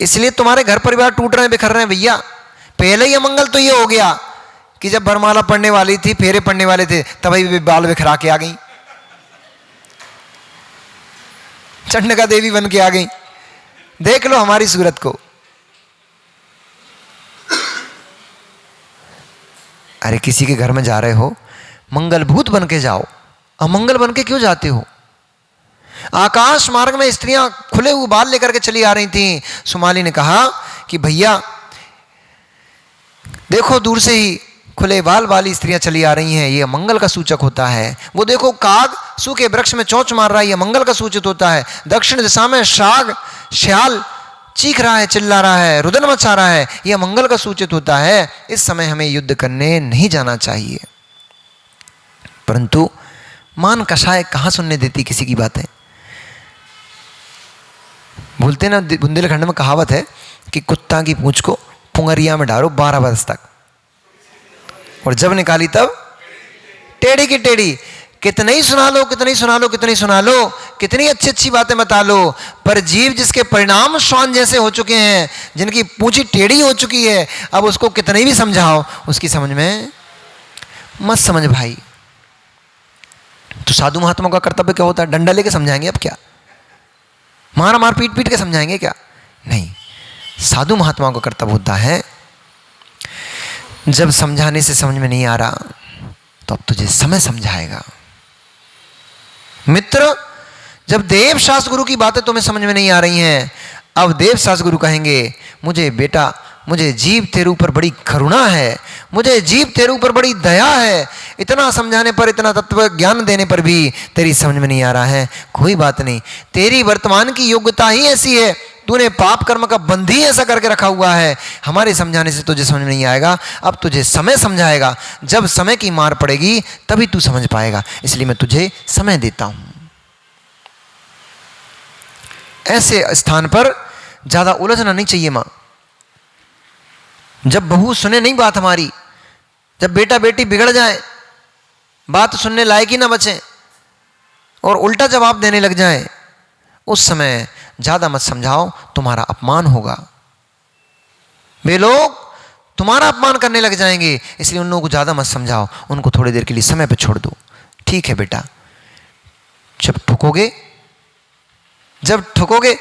इसलिए तुम्हारे घर परिवार टूट रहे हैं, बिखर रहे हैं भैया। पहले ही अमंगल तो ये हो गया कि जब वरमाला पड़ने वाली थी, फेरे पड़ने वाले थे, तभी बाल बिखरा के आ गई, चंडिका देवी बन के आ गई। देख लो हमारी सूरत को। अरे किसी के घर में जा रहे हो, मंगलभूत बन के जाओ, अमंगल बन के क्यों जाते हो? आकाश मार्ग में स्त्रियां खुले हुए बाल लेकर के चली आ रही थीं। सुमाली ने कहा कि भैया देखो, दूर से ही खुले बाल वाली स्त्रियां चली आ रही हैं, ये मंगल का सूचक होता है। वो देखो काग सूखे वृक्ष में चोंच मार रहा है, ये मंगल का सूचित होता है। दक्षिण दिशा में श्याल चीख रहा है, चिल्ला रहा है, रुदन मचा रहा है, यह मंगल का सूचित होता है। इस समय हमें युद्ध करने नहीं जाना चाहिए। परंतु मान कषाय कहां सुनने देती किसी की बातें। बोलते ना, बुंदेलखंड में कहावत है कि कुत्ता की पूंछ को पुंगरिया में डालो 12 वर्ष तक, और जब निकाली तब टेढ़ी की टेढ़ी। कितने ही सुना लो, कितने ही सुना लो, कितने ही सुना लो, कितनी अच्छी अच्छी बातें बता लो, पर जीव जिसके परिणाम श्वान जैसे हो चुके हैं, जिनकी पूंछी टेढ़ी हो चुकी है, अब उसको कितने भी समझाओ उसकी समझ में मत समझ भाई। तो साधु महात्मा का कर्तव्य क्या होता है? डंडा लेके समझाएंगे? अब क्या मार मार पीट पीट के समझाएंगे क्या? नहीं, साधु महात्माओं का कर्तव्य होता है जब समझाने से समझ में नहीं आ रहा तो अब तुझे समय समझाएगा। मित्र, जब देव शास्त्र गुरु की बातें तुम्हें समझ में नहीं आ रही हैं, अब देव शास्त्र गुरु कहेंगे मुझे बेटा, मुझे जीव तेरे ऊपर बड़ी करुणा है, मुझे जीव तेरे ऊपर बड़ी दया है, इतना समझाने पर, इतना तत्व ज्ञान देने पर भी तेरी समझ में नहीं आ रहा है। कोई बात नहीं, तेरी वर्तमान की योग्यता ही ऐसी है, तूने पाप कर्म का बंध ही ऐसा करके रखा हुआ है, हमारे समझाने से तुझे समझ में नहीं आएगा, अब तुझे समय समझाएगा। जब समय की मार पड़ेगी तभी तू समझ पाएगा, इसलिए मैं तुझे समय देता हूं। ऐसे स्थान पर ज्यादा उलझना नहीं चाहिए मां। जब बहू सुने नहीं बात हमारी, जब बेटा बेटी बिगड़ जाए, बात सुनने लायक ही ना बचे और उल्टा जवाब देने लग जाए, उस समय ज्यादा मत समझाओ, तुम्हारा अपमान होगा। वे लोग तुम्हारा अपमान करने लग जाएंगे, इसलिए उन लोगों को ज्यादा मत समझाओ, उनको थोड़ी देर के लिए समय पे छोड़ दो। ठीक है बेटा, जब ठुकोगे,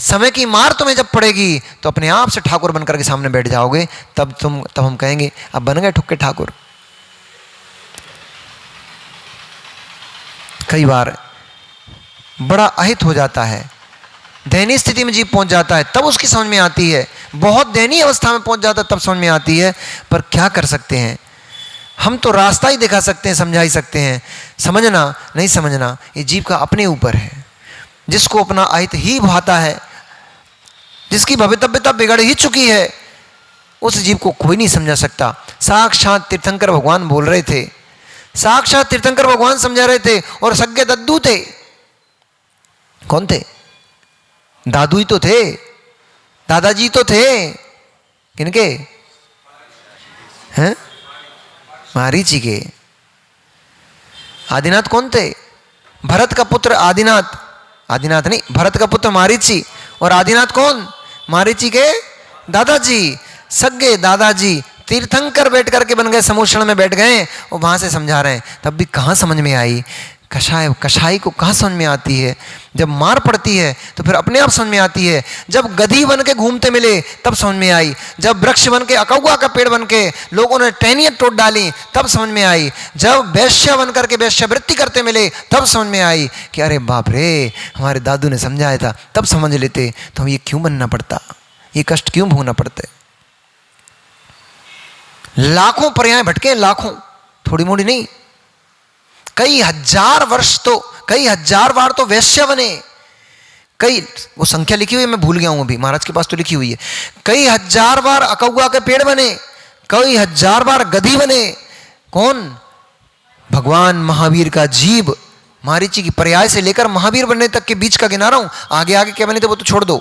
समय की मार तुम्हें जब पड़ेगी तो अपने आप से ठाकुर बनकर के सामने बैठ जाओगे, तब हम कहेंगे अब बन गए ठुक के ठाकुर। कई बार बड़ा अहित हो जाता है, दयनीय स्थिति में जीव पहुंच जाता है, तब उसकी समझ में आती है, बहुत दयनीय अवस्था में पहुंच जाता है तब समझ में आती है। पर क्या कर सकते हैं, हम तो रास्ता ही दिखा सकते हैं, समझा ही सकते हैं। समझना नहीं समझना ये जीव का अपने ऊपर है। जिसको अपना अहित ही भाता है, जिसकी भवितव्यता बिगड़ ही चुकी है, उस जीव को कोई नहीं समझा सकता। साक्षात तीर्थंकर भगवान बोल रहे थे, साक्षात तीर्थंकर भगवान समझा रहे थे, और सज्ञ दद्दू थे। कौन थे? दादू ही तो थे, दादाजी तो थे। किनके हैं? मारीची के। आदिनाथ कौन थे? भरत का पुत्र आदिनाथ, आदिनाथ नहीं, भरत का पुत्र मारीची। और आदिनाथ कौन? मारीची के दादाजी, सगे दादाजी। तीर्थंकर बैठ करके बन गए, समुषण में बैठ गए और वहां से समझा रहे हैं, तब भी कहां समझ में आई? कषाई को कहां समझ में आती है? जब मार पड़ती है तो फिर अपने आप समझ में आती है। जब गधी बन के घूमते मिले तब समझ में आई। जब वृक्ष बन के, अकौआ का पेड़ बन के लोगों ने टहनियां तोड़ डाली तब समझ में आई। जब वैश्य बन करके वैश्यवृत्ति करते मिले तब समझ में आई कि अरे बाप रे, हमारे दादू ने समझाया था, तब समझ लेते तो हम ये क्यों बनना पड़ता, ये कष्ट क्यों भोगना पड़ते। लाखों पर्याय भटके, लाखों, थोड़ी मोड़ी नहीं, कई हजार वर्ष तो, कई हजार बार तो वैश्य बने। कई, वो संख्या लिखी हुई है, मैं भूल गया हूं अभी, महाराज के पास तो लिखी हुई है। कई हजार बार अकौआ के पेड़ बने, कई हजार बार गधी बने। कौन? भगवान महावीर का जीव। मारीची की पर्याय से लेकर महावीर बनने तक के बीच का गिना रहा हूं, आगे आगे क्या बने थे वो तो छोड़ दो।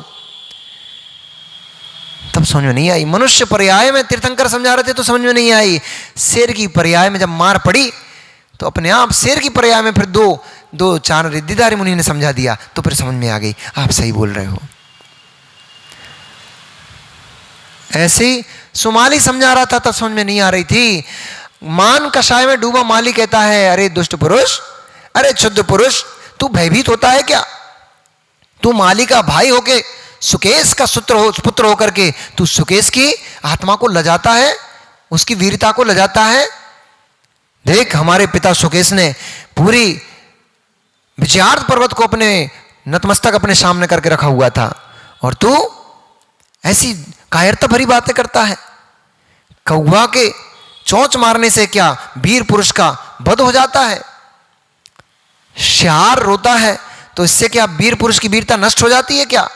तब समझ में नहीं आई। मनुष्य पर्याय में तीर्थंकर समझा रहे थे तो समझ में नहीं आई। शेर की पर्याय में जब मार पड़ी तो अपने आप शेर की पर्याय में फिर दो चार रिद्धिधारी मुनि ने समझा दिया तो फिर समझ में आ गई, आप सही बोल रहे हो। ऐसे ही सुमाली समझा रहा था तब समझ में नहीं आ रही थी। मान कषाय में डूबा माली कहता है, अरे दुष्ट पुरुष, अरे क्षुद्र पुरुष, तू भयभीत होता है क्या? तू माली का भाई होके, सुकेश का पुत्र होकर के तू सुकेश की आत्मा को लजाता है, उसकी वीरता को लजाता है। देख, हमारे पिता सुकेश ने पूरी विजयार्थ पर्वत को अपने नतमस्तक अपने सामने करके रखा हुआ था, और तू ऐसी कायरता भरी बातें करता है। कौवा के चोंच मारने से क्या वीर पुरुष का वध हो जाता है? श्यार रोता है तो इससे क्या वीर पुरुष की वीरता नष्ट हो जाती है क्या?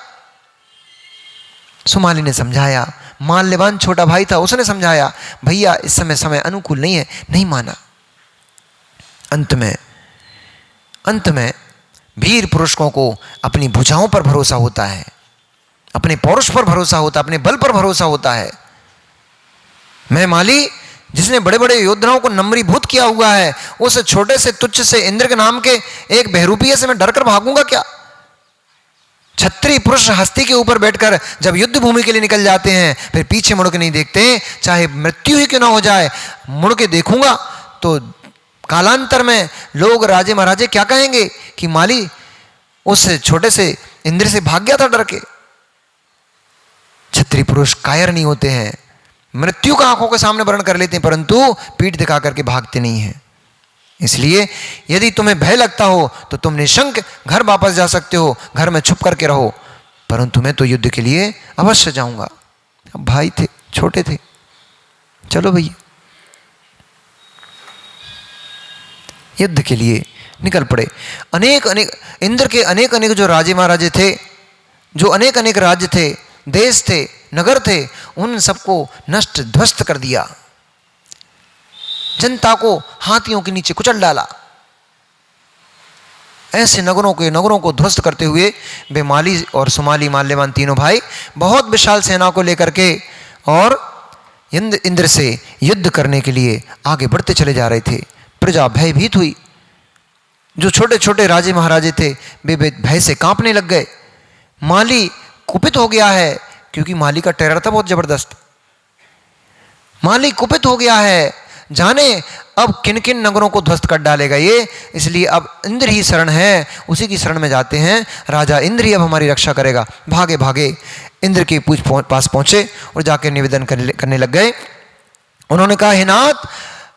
सुमाली ने समझाया, माल्यवान छोटा भाई था, उसने समझाया, भैया इस समय अनुकूल नहीं है, नहीं माना। अंत में वीर पुरुषों को अपनी भुजाओं पर भरोसा होता है, अपने पौरुष पर भरोसा होता है, अपने बल पर भरोसा होता है। मैं माली जिसने बड़े बड़े योद्धाओं को नम्रीभूत किया हुआ है, उस छोटे से तुच्छ से इंद्र के नाम के एक बहरूपिये से मैं डरकर भागूंगा क्या? क्षत्रिय पुरुष हस्ती के ऊपर बैठकर जब युद्ध भूमि के लिए निकल जाते हैं, फिर पीछे मुड़ के नहीं देखते, चाहे मृत्यु ही क्यों ना हो जाए, मुड़ के देखूंगा तो कालांतर में लोग राजे महाराजे क्या कहेंगे कि माली उस छोटे से इंद्र से भाग गया था डर के। क्षत्रिय पुरुष कायर नहीं होते हैं, मृत्यु का आंखों के सामने वर्ण कर लेते हैं, परंतु पीठ दिखा करके भागते नहीं हैं। इसलिए यदि तुम्हें भय लगता हो तो तुम निशंक घर वापस जा सकते हो, घर में छुप करके रहो, परंतु मैं तो युद्ध के लिए अवश्य जाऊंगा। अब भाई थे, छोटे थे, चलो भैया युद्ध के लिए निकल पड़े। अनेक अनेक इंद्र के अनेक अनेक जो राजे महाराजे थे, जो अनेक अनेक राज्य थे, देश थे, नगर थे, उन सबको नष्ट ध्वस्त कर दिया। जनता को हाथियों के नीचे कुचल डाला। ऐसे नगरों को ध्वस्त करते हुए वे माली और सुमाली माल्यवान तीनों भाई बहुत विशाल सेना को लेकर के और इंद्र से युद्ध करने के लिए आगे बढ़ते चले जा रहे थे। प्रजा भयभीत हुई। जो छोटे छोटे राजे महाराजे थे वे भय से कांपने लग गए। माली कुपित हो गया है, क्योंकि माली का टेरर था बहुत जबरदस्त। माली कुपित हो गया है, जाने अब किन किन नगरों को ध्वस्त कर डालेगा ये, इसलिए अब इंद्र ही शरण है, उसी की शरण में जाते हैं। राजा इंद्र ही अब हमारी रक्षा करेगा। भागे भागे इंद्र के पास पहुंचे और जाकर निवेदन करने लग गए। उन्होंने कहा, हे नाथ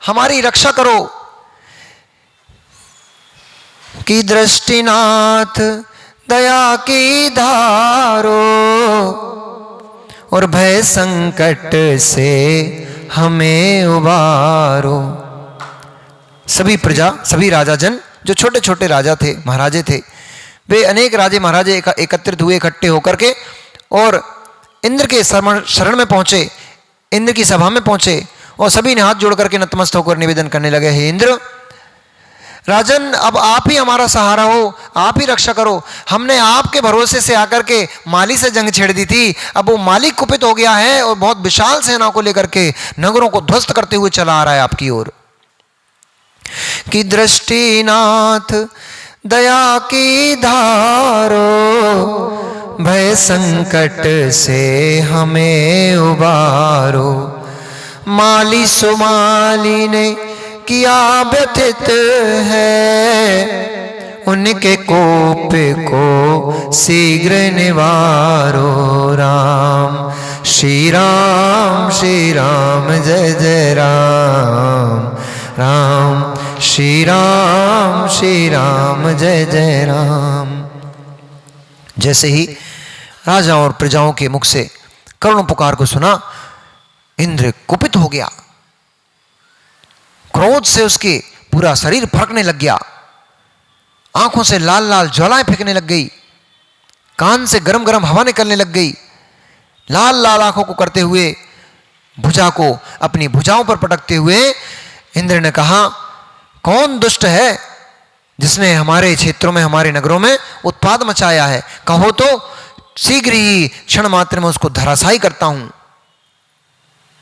हमारी रक्षा करो। कि दृष्टिनाथ दया की धारो और भय संकट से हमें उबारो। सभी प्रजा, सभी राजाजन, जो छोटे छोटे राजा थे, महाराजे थे, वे अनेक राजे महाराजे एकत्रित हुए, इकट्ठे होकर के और इंद्र के शरण में पहुंचे, इंद्र की सभा में पहुंचे और सभी ने हाथ जोड़ करके नतमस्तक होकर निवेदन करने लगे, हे इंद्र राजन, अब आप ही हमारा सहारा हो, आप ही रक्षा करो। हमने आपके भरोसे से आकर के माली से जंग छेड़ दी थी, अब वो माली कुपित हो गया है और बहुत विशाल सेना को लेकर के नगरों को ध्वस्त करते हुए चला आ रहा है आपकी ओर। कि दृष्टिनाथ दया की धारो भय संकट से हमें उबारो। माली सुमाली ने किया व्यथित है, उनके कोप को शीघ्र निवारो। राम श्री राम जय जय राम, राम श्री राम जय जय राम। जैसे ही राजा और प्रजाओं के मुख से करुण पुकार को सुना, इंद्र कुपित हो गया। क्रोध से उसके पूरा शरीर फड़कने लग गया, आंखों से लाल लाल ज्वालाएं फेंकने लग गई, कान से गरम गरम हवा निकलने लग गई। लाल लाल आंखों को करते हुए भुजा को अपनी भुजाओं पर पटकते हुए इंद्र ने कहा, कौन दुष्ट है जिसने हमारे क्षेत्रों में, हमारे नगरों में उत्पाद मचाया है? कहो तो शीघ्र ही क्षण मात्र में उसको धराशायी करता हूं।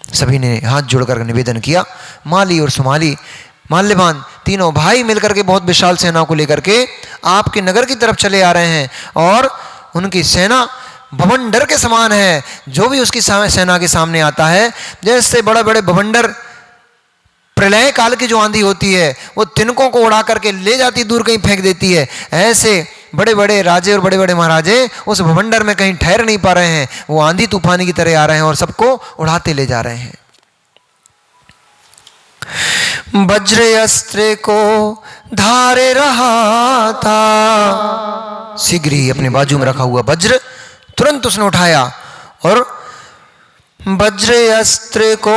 सभी ने हाथ जोड़कर निवेदन किया। माली और सुमाली माल्यवान तीनों भाई मिलकर के बहुत विशाल सेना को लेकर के आपके नगर की तरफ चले आ रहे हैं और उनकी सेना भवंडर के समान है। जो भी उसकी सेना के सामने आता है, जैसे बड़े बड़े भवंडर प्रलय काल की जो आंधी होती है वो तिनकों को उड़ा करके ले जाती, दूर कहीं फेंक देती है, ऐसे बड़े बड़े राजे और बड़े बड़े महाराजे उस भवंडर में कहीं ठहर नहीं पा रहे हैं। वो आंधी तूफानी की तरह आ रहे हैं और सबको उड़ाते ले जा रहे हैं। वज्र अस्त्र को धारे रहा था, शीघ्र ही अपने बाजू में रखा हुआ वज्र तुरंत उसने उठाया और वज्र अस्त्र को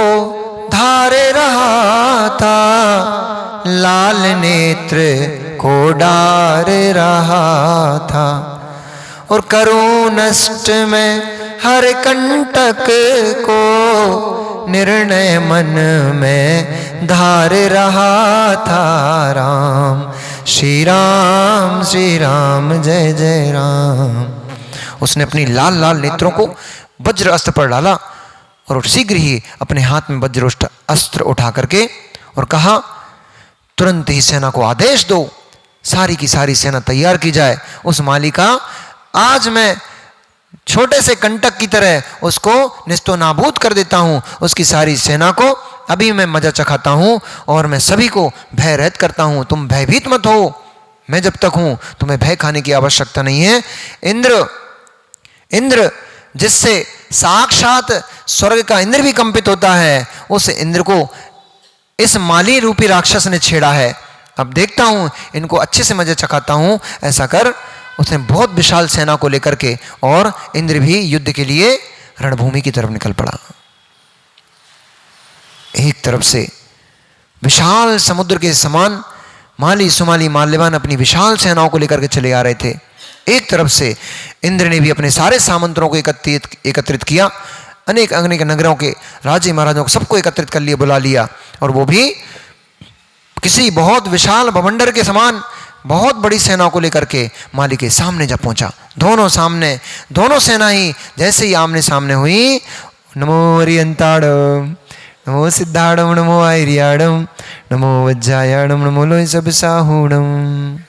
धारे रहा था, लाल नेत्र को डार रहा था। और करुण नष्ट में हर कंटक को निर्णय मन में धार रहा था। राम श्री राम जय जय राम। उसने अपनी लाल लाल नेत्रों को वज्र अस्त्र पर डाला और शीघ्र ही अपने हाथ में वज्रोष्ठ अस्त्र उठा करके और कहा, तुरंत ही सेना को आदेश दो, सारी की सारी सेना तैयार की जाए। उस माली का आज मैं छोटे से कंटक की तरह उसको निस्तो नाबूद कर देता हूं। उसकी सारी सेना को अभी मैं मजा चखाता हूं और मैं सभी को भय रहित करता हूं। तुम भयभीत मत हो, मैं जब तक हूं तुम्हें भय खाने की आवश्यकता नहीं है। इंद्र जिससे साक्षात स्वर्ग का इंद्र भी कंपित होता है, उस इंद्र को इस माली रूपी राक्षस ने छेड़ा है। अब देखता हूं इनको अच्छे से मजे चखाता हूं। ऐसा कर उसने बहुत विशाल सेना को लेकर के, और इंद्र भी युद्ध के लिए रणभूमि की तरफ निकल पड़ा। एक तरफ से विशाल समुद्र के समान माली सुमाली माल्यवान अपनी विशाल सेनाओं को लेकर के चले आ रहे थे। एक तरफ से इंद्र ने भी अपने सारे सामंतों को एकत्रित किया, अनेक अनेक नगरों के राजे महाराजों को सबको एकत्रित कर लिया, बुला लिया, और वो भी किसी बहुत विशाल भवंडर के समान बहुत बड़ी सेनाओं को लेकर के माली के सामने जब पहुंचा। दोनों सेना ही जैसे ही आमने सामने हुई, नमो अरियंताड़म, नमो सिद्धाड़म, नमो आयरियाड़म, नमो वज्जायाड़म, नमो लोहिसबसाहूड़म।